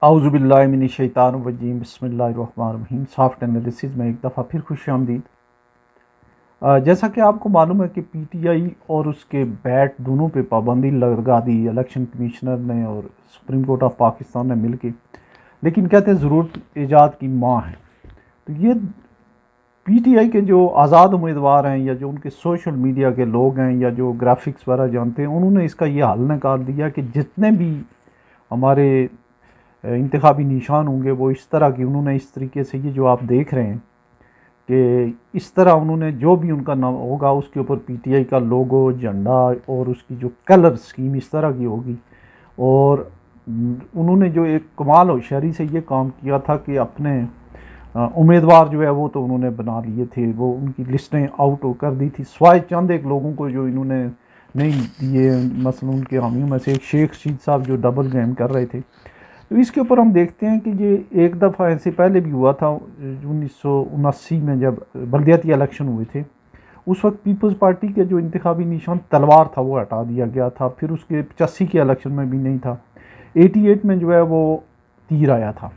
आउज़ुबिल्लाहिमिनश्शैतानिर्रजीम बिस्मिल्लाहिर्रहमानिर्रहीम। Soft analysis में एक दफ़ा फिर खुशामदीद। जैसा कि आपको मालूम है कि पीटीआई और उसके बैट दोनों पे पाबंदी लगा दी इलेक्शन कमिश्नर ने और सुप्रीम कोर्ट ऑफ पाकिस्तान ने मिल के। लेकिन कहते हैं ज़रूरत ईजाद की माँ है। तो ये पीटीआई के जो आज़ाद उम्मीदवार हैं या जो उनके सोशल मीडिया के लोग हैं या जो ग्राफिक्स वगैरह जानते हैं, उन्होंने इसका ये हल निकाल दिया कि जितने भी हमारे इंतखाबी निशान होंगे वो इस तरह की, उन्होंने इस तरीके से, ये जो आप देख रहे हैं कि इस तरह उन्होंने जो भी उनका नाम होगा उसके ऊपर पीटीआई का लोगो, झंडा और उसकी जो कलर स्कीम इस तरह की होगी। और उन्होंने जो एक कमाल होशियारी से ये काम किया था कि अपने उम्मीदवार जो है वो तो उन्होंने बना लिए थे, वो उनकी लिस्टें आउट कर दी थी, स्वाय चंद एक लोगों को जो इन्होंने नहीं दिए। मसलन उनके हामियों में से एक शेख रशीद साहब जो डबल गेम कर रहे थे। तो इसके ऊपर हम देखते हैं कि ये एक दफ़ा ऐसे पहले भी हुआ था 1979 में जब बल्दियाती इलेक्शन हुए थे। उस वक्त पीपल्स पार्टी के जो इंतखाबी निशान तलवार था वो हटा दिया गया था। फिर उसके 85 के इलेक्शन में भी नहीं था। 88 में जो है वो तीर आया था,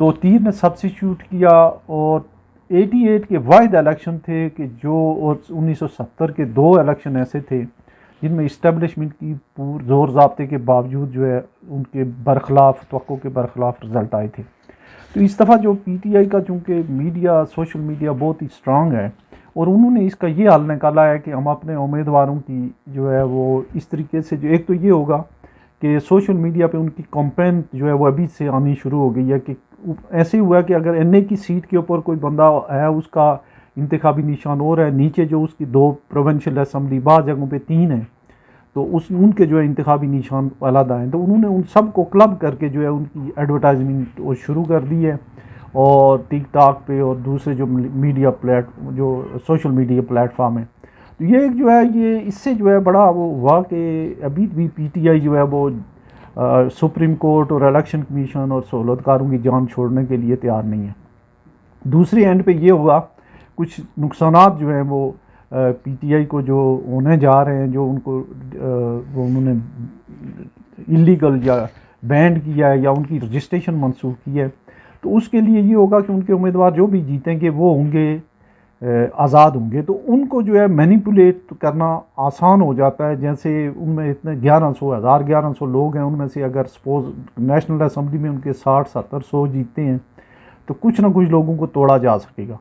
तो तीर ने सब्सिट्यूट किया। और 88 के वाहिद इलेक्शन थे कि जो, और 1970 के दो इलेक्शन ऐसे थे जिनमें इस्टेब्लिशमेंट की ज़ोर ज़ाब्ते के बावजूद जो है उनके बरखिलाफ़, तवक्को के बरखिलाफ़ रिज़ल्ट आए थे। तो इस दफ़ा जो पीटीआई का चूँकि मीडिया, सोशल मीडिया बहुत ही स्ट्रांग है और उन्होंने इसका ये हल निकाला है कि हम अपने उम्मीदवारों की जो है वो इस तरीके से, जो एक तो ये होगा कि सोशल मीडिया पे उनकी कंपेन जो है वो अभी से आनी शुरू हो गई है कि ऐसे हुआ कि अगर एनए की सीट के ऊपर कोई बंदा है, उसका इंतखाबी निशान और है, नीचे जो उसकी 2 प्रोविंशियल असम्बली, बाद जगहों पे 3 है, तो उस उनके जो है इंतखाबी निशान अलग आए। तो उन्होंने उन सब को क्लब करके जो है उनकी एडवर्टाइजमेंट वो शुरू कर दी है। और टिकटॉक पे और दूसरे जो मीडिया जो सोशल मीडिया प्लेटफॉर्म है, तो ये जो है ये इससे जो है बड़ा वो हुआ कि अभी भी पीटीआई जो है वो सुप्रीम कोर्ट और इलेक्शन कमीशन और सहूलतकारों की जान छोड़ने के लिए तैयार नहीं है। दूसरे एंड पे ये हुआ, कुछ नुकसानात जो हैं वो पीटीआई को जो होने जा रहे हैं, जो उनको वो उन्होंने इलीगल या बैंड किया है या उनकी रजिस्ट्रेशन मंसूख की है, तो उसके लिए ये होगा कि उनके उम्मीदवार जो भी जीतेंगे वो होंगे आज़ाद होंगे। तो उनको जो है मैनिपुलेट करना आसान हो जाता है। जैसे उनमें इतने 1100 लोग हैं, उनमें से अगर सपोज़ नेशनल असम्बली में उनके 60-70-100 जीतते हैं तो कुछ ना कुछ लोगों को तोड़ा जा सकेगा।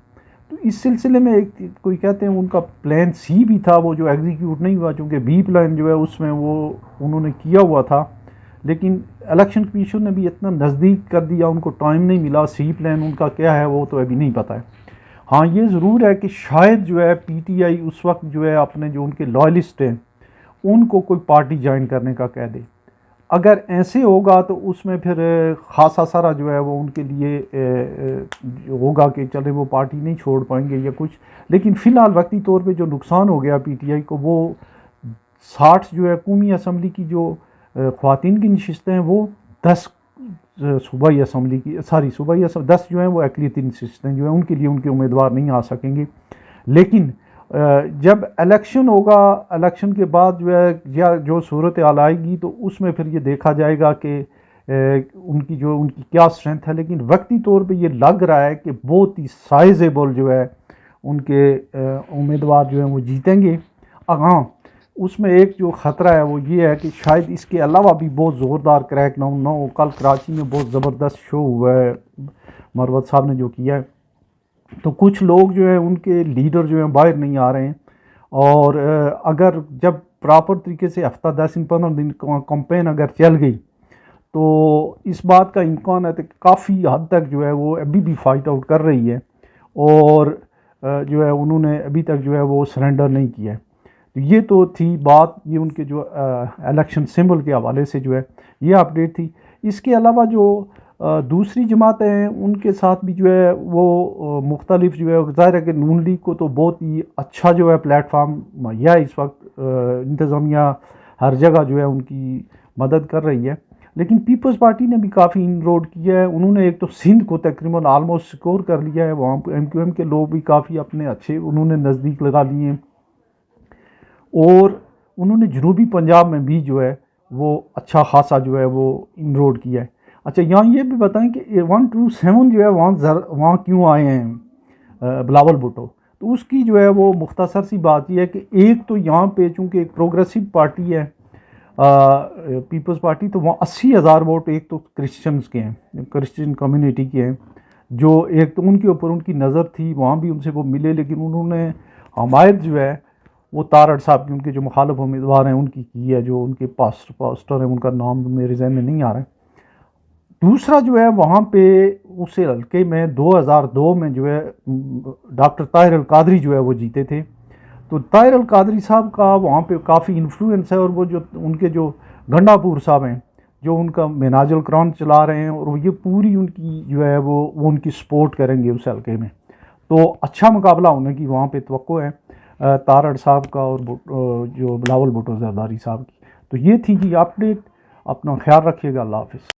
तो इस सिलसिले में एक कोई कहते हैं उनका प्लान सी भी था, वो जो एग्जीक्यूट नहीं हुआ, चूँकि बी प्लान जो है उसमें वो उन्होंने किया हुआ था, लेकिन इलेक्शन कमीशन ने भी इतना नज़दीक कर दिया, उनको टाइम नहीं मिला। सी प्लान उनका क्या है वो तो अभी नहीं पता है। हाँ, ये ज़रूर है कि शायद जो है पीटीआई उस वक्त जो है अपने जो उनके लॉयलिस्ट हैं उनको कोई पार्टी ज्वाइन करने का कह दे। अगर ऐसे होगा तो उसमें फिर ख़ासा सारा जो है वो उनके लिए होगा कि चले वो पार्टी नहीं छोड़ पाएंगे या कुछ। लेकिन फ़िलहाल वक्ती तौर पे जो नुकसान हो गया पीटीआई को, वो 60 जो है कौमी असम्बली की जो ख़वातीन की नशिस्तें हैं वो 10 सूबाई असम्बली की, सूबाई 10 जो है वो अक़लियती नशिस्तें जो है उनके लिए उनके उम्मीदवार नहीं आ सकेंगे। लेकिन जब इलेक्शन होगा, इलेक्शन के बाद जो है या जो सूरत हाल आएगी तो उसमें फिर ये देखा जाएगा कि उनकी क्या स्ट्रेंथ है। लेकिन वक्ती तौर पे ये लग रहा है कि बहुत ही साइजेबल जो है उनके उम्मीदवार जो हैं वो जीतेंगे। हाँ, उसमें एक जो ख़तरा है वो ये है कि शायद इसके अलावा भी बहुत ज़ोरदार क्रैक डाउन ना हो। कल कराची में बहुत ज़बरदस्त शो हुआ है मरवत साहब ने जो किया है, तो कुछ लोग जो है उनके लीडर जो हैं बाहर नहीं आ रहे हैं। और अगर जब प्रॉपर तरीके से हफ्ता 10 दिन 15 दिन कंपेन अगर चल गई तो इस बात का इम्कान है कि काफ़ी हद तक जो है वो अभी भी फाइट आउट कर रही है और जो है उन्होंने अभी तक जो है वो सरेंडर नहीं किया है। तो ये तो थी बात, ये उनके जो इलेक्शन सिंबल के हवाले से जो है ये अपडेट थी। इसके अलावा जो दूसरी जमातें हैं उनके साथ भी जो है वो मुख्तलिफ जो है, ज़ाहिर है कि नून लीग को तो बहुत ही अच्छा जो है प्लेटफार्म मुहैया इस वक्त, इंतज़ामिया हर जगह जो है उनकी मदद कर रही है। लेकिन पीपल्स पार्टी ने भी काफ़ी इनरोड किया है। उन्होंने एक तो सिंध को तकरीबन आलमोस्ट सिक्योर कर लिया है, वहाँ एमक्यूएम के लोग भी काफ़ी अपने अच्छे उन्होंने नज़दीक लगा लिए हैं। और उन्होंने जनूबी पंजाब में भी जो है वो अच्छा खासा जो है वो इनरोड किया है। अच्छा, यहाँ ये भी बताएं कि 127 जो है वहाँ क्यों आए हैं बिलावल भुट्टो। तो उसकी जो है वो मुख्तसर सी बात यह है कि एक तो यहाँ पे चूँकि एक प्रोग्रेसिव पार्टी है पीपल्स पार्टी, तो वहाँ 80,000 वोट एक तो क्रिश्चियंस के हैं, क्रिश्चियन कम्युनिटी के हैं, जो एक तो उनके ऊपर उनकी नज़र थी, वहाँ भी उनसे वो मिले, लेकिन उन्होंने हमायत जो है वो तारड़ साहब की, उनके जो मुखालिफ उम्मीदवार हैं उनकी की है, जो उनके पास्टर हैं उनका नाम मेरे जहन में नहीं आ रहा है। दूसरा जो है वहाँ पे उस हल्के में 2002 में जो है डॉक्टर ताहिर अल कादरी जो है वो जीते थे। तो ताहिर अल कादरी साहब का वहाँ पे काफ़ी इन्फ्लुएंस है, और वो जो उनके जो गंडापुर साहब हैं जो उनका मेनाजुल कुरान चला रहे हैं, और ये पूरी उनकी जो है वो उनकी सपोर्ट करेंगे उस हल्के में। तो अच्छा मुकाबला होने की वहाँ पे तवक्को है तारड़ साहब का और जो बिलावल भुट्टो जरदारी साहब की। तो ये थी जी अपडेट। अपना ख्याल रखिएगा। अल्लाह हाफिज़।